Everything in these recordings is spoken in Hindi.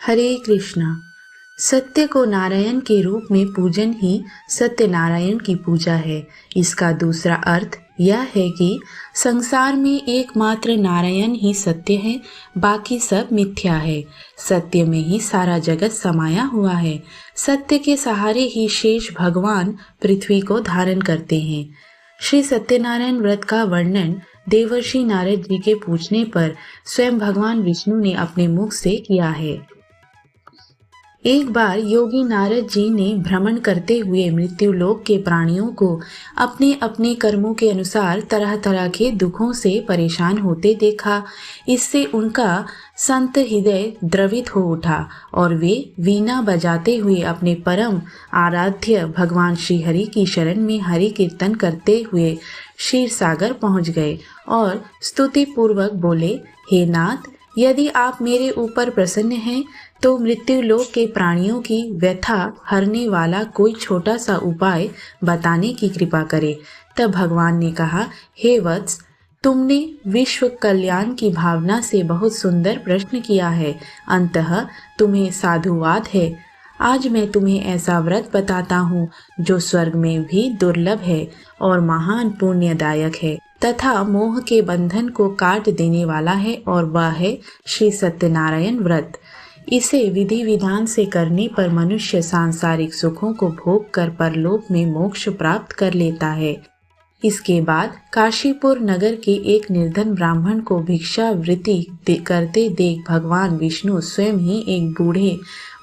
हरे कृष्णा। सत्य को नारायण के रूप में पूजन ही सत्यनारायण की पूजा है। इसका दूसरा अर्थ यह है कि संसार में एकमात्र नारायण ही सत्य है, बाकी सब मिथ्या है। सत्य में ही सारा जगत समाया हुआ है। सत्य के सहारे ही शेष भगवान पृथ्वी को धारण करते हैं। श्री सत्यनारायण व्रत का वर्णन देवर्षि नारद जी के पूछने पर स्वयं भगवान विष्णु ने अपने मुख से किया है। एक बार योगी नारद जी ने भ्रमण करते हुए मृत्युलोक के प्राणियों को अपने अपने कर्मों के अनुसार तरह तरह के दुखों से परेशान होते देखा। इससे उनका संत हृदय द्रवित हो उठा और वे वीणा बजाते हुए अपने परम आराध्य भगवान श्री हरि की शरण में हरि कीर्तन करते हुए क्षीर सागर पहुँच गए और स्तुति पूर्वक बोले, हे नाथ, यदि आप मेरे ऊपर प्रसन्न हैं तो मृत्युलोक के प्राणियों की व्यथा हरने वाला कोई छोटा सा उपाय बताने की कृपा करें। तब भगवान ने कहा, हे वत्स, तुमने विश्व कल्याण की भावना से बहुत सुंदर प्रश्न किया है। अंततः तुम्हें साधुवाद है। आज मैं तुम्हें ऐसा व्रत बताता हूँ जो स्वर्ग में भी दुर्लभ है और महान पुण्यदायक है तथा मोह के बंधन को काट देने वाला है, और वह है श्री सत्यनारायण व्रत। इसे विधि विधान से करने पर मनुष्य सांसारिक सुखों को भोग कर परलोक में मोक्ष प्राप्त कर लेता है। इसके बाद काशीपुर नगर के एक निर्धन ब्राह्मण को भिक्षावृत्ति करते देख भगवान विष्णु स्वयं ही एक बूढ़े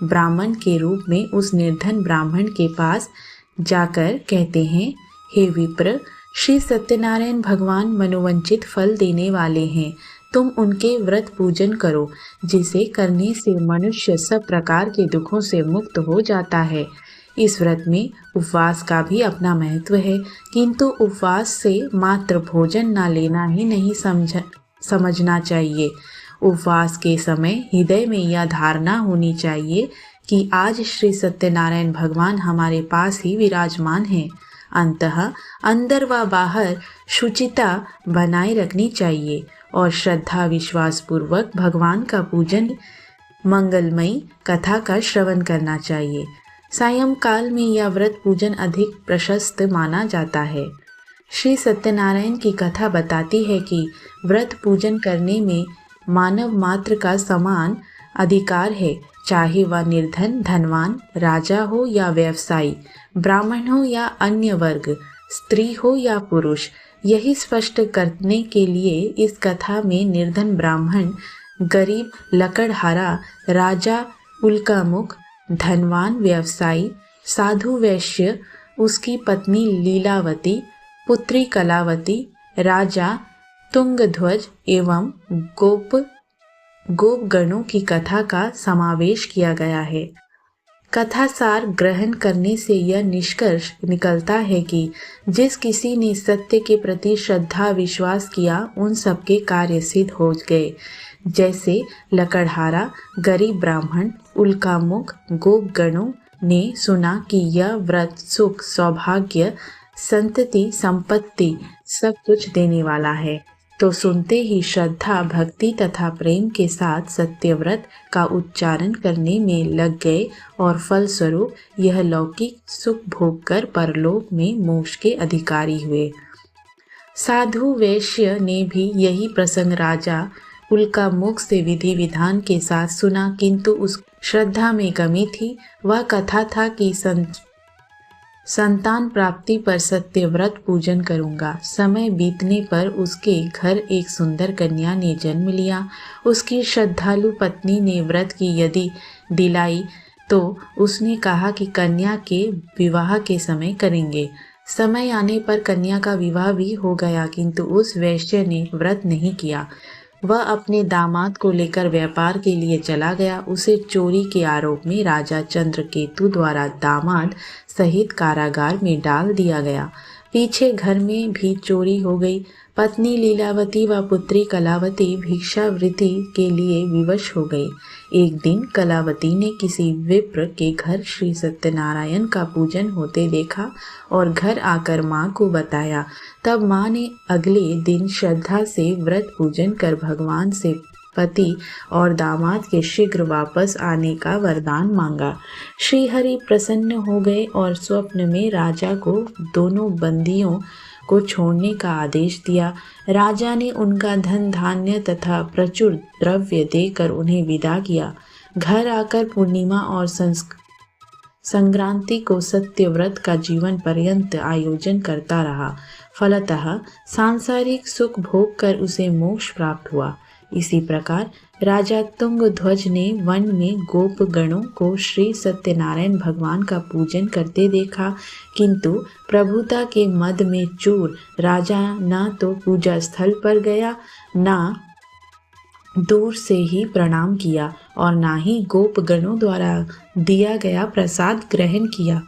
ब्राह्मण के रूप में उस निर्धन ब्राह्मण के पास जाकर कहते हैं, हे विप्र, श्री सत्यनारायण भगवान मनोवंचित फल देने वाले हैं। तुम उनके व्रत पूजन करो, जिसे करने से मनुष्य सब प्रकार के दुखों से मुक्त हो जाता है। इस व्रत में उपवास का भी अपना महत्व है, किंतु उपवास से मात्र भोजन न लेना ही नहीं समझना चाहिए। उपवास के समय हृदय में यह धारणा होनी चाहिए कि आज श्री सत्यनारायण भगवान हमारे पास ही विराजमान हैं। अंततः अंदर व बाहर शुचिता बनाए रखनी चाहिए और श्रद्धा विश्वास पूर्वक भगवान का पूजन, मंगलमयी कथा का श्रवण करना चाहिए। सायंकाल में यह व्रत पूजन अधिक प्रशस्त माना जाता है। श्री सत्यनारायण की कथा बताती है कि व्रत पूजन करने में मानव मात्र का समान अधिकार है, चाहे वह निर्धन, धनवान, राजा हो या व्यवसायी, ब्राह्मण हो या अन्य वर्ग, स्त्री हो या पुरुष। यही स्पष्ट करने के लिए इस कथा में निर्धन ब्राह्मण, गरीब लकड़हारा, राजा उल्कामुख, धनवान व्यवसायी, साधु वैश्य, उसकी पत्नी लीलावती, पुत्री कलावती, राजा तुंगध्वज एवं गोपगणों की कथा का समावेश किया गया है। कथा सार ग्रहण करने से यह निष्कर्ष निकलता है कि जिस किसी ने सत्य के प्रति श्रद्धा विश्वास किया, उन सबके कार्य सिद्ध हो गए। जैसे लकड़हारा, गरीब ब्राह्मण, उल्कामुख, गोपगणों ने सुना कि यह व्रत सुख, सौभाग्य, संतति, संपत्ति सब कुछ देने वाला है, तो सुनते ही श्रद्धा, भक्ति तथा प्रेम के साथ सत्यव्रत का उच्चारण करने में लग गए और फलस्वरूप यह लौकिक सुख भोग कर परलोक में मोक्ष के अधिकारी हुए। साधु वैश्य ने भी यही प्रसंग राजा उल्कामुख से विधि विधान के साथ सुना, किंतु उस श्रद्धा में कमी थी। वह कथा था कि संतान प्राप्ति पर सत्यव्रत पूजन करूंगा। समय बीतने पर उसके घर एक सुंदर कन्या ने जन्म लिया। उसकी श्रद्धालु पत्नी ने व्रत की यदि दिलाई तो उसने कहा कि कन्या के विवाह के समय करेंगे। समय आने पर कन्या का विवाह भी हो गया, किंतु उस वैश्य ने व्रत नहीं किया। वह अपने दामाद को लेकर व्यापार के लिए चला गया। उसे चोरी के आरोप में राजा चंद्रकेतु द्वारा दामाद सहित कारागार में डाल दिया गया। पीछे घर में भी चोरी हो गई। पत्नी लीलावती व पुत्री कलावती भिक्षावृत्ति के लिए विवश हो गई। एक दिन कलावती ने किसी विप्र के घर श्री सत्यनारायण का पूजन होते देखा और घर आकर माँ को बताया। तब माँ ने अगले दिन श्रद्धा से व्रत पूजन कर भगवान से पति और दामाद के शीघ्र वापस आने का वरदान मांगा। श्रीहरि प्रसन्न हो गए और स्वप्न में राजा को दोनों बंदियों को छोड़ने का आदेश दिया। राजा ने उनका धन धान्य तथा प्रचुर द्रव्य देकर उन्हें विदा किया। घर आकर पूर्णिमा और संक्रांति को सत्यव्रत का जीवन पर्यंत आयोजन करता रहा। फलतः सांसारिक सुख भोग कर उसे मोक्ष प्राप्त हुआ। इसी प्रकार राजा तुंगध्वज ने वन में गोप गणों को श्री सत्यनारायण भगवान का पूजन करते देखा, किंतु प्रभुता के मद में चूर राजा न तो पूजा स्थल पर गया, न दूर से ही प्रणाम किया और ना ही गोप गणों द्वारा दिया गया प्रसाद ग्रहण किया।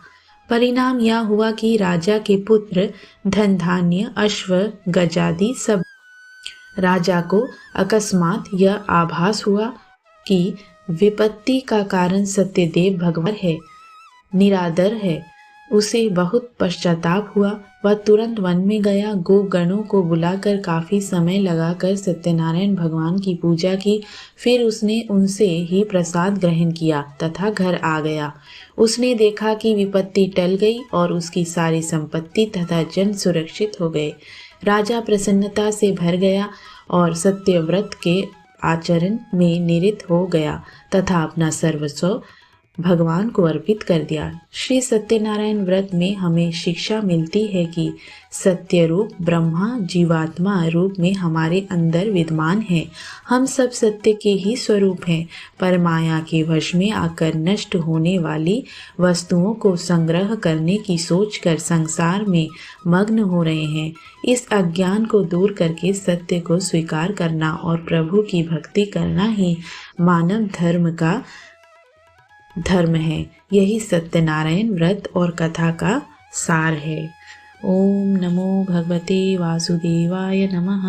परिणाम यह हुआ कि राजा के पुत्र धन धान्य अश्व गजादि सब। राजा को अकस्मात यह आभास हुआ कि विपत्ति का कारण सत्यदेव भगवान है, निरादर है। उसे बहुत पश्चाताप हुआ। वह तुरंत वन में गया, गोगणों को बुलाकर काफी समय लगाकर सत्यनारायण भगवान की पूजा की। फिर उसने उनसे ही प्रसाद ग्रहण किया तथा घर आ गया। उसने देखा कि विपत्ति टल गई और उसकी सारी संपत्ति तथा जन सुरक्षित हो गए। राजा प्रसन्नता से भर गया और सत्यव्रत के आचरण में निरत हो गया तथा अपना सर्वस्व भगवान को अर्पित कर दिया। श्री सत्यनारायण व्रत में हमें शिक्षा मिलती है कि सत्य रूप ब्रह्मा जीवात्मा रूप में हमारे अंदर विद्यमान है। हम सब सत्य के ही स्वरूप हैं, पर माया के वश में आकर नष्ट होने वाली वस्तुओं को संग्रह करने की सोचकर संसार में मग्न हो रहे हैं। इस अज्ञान को दूर करके सत्य को स्वीकार करना और प्रभु की भक्ति करना ही मानव धर्म है। यही सत्यनारायण व्रत और कथा का सार है। ओम नमो भगवते वासुदेवाय नमः।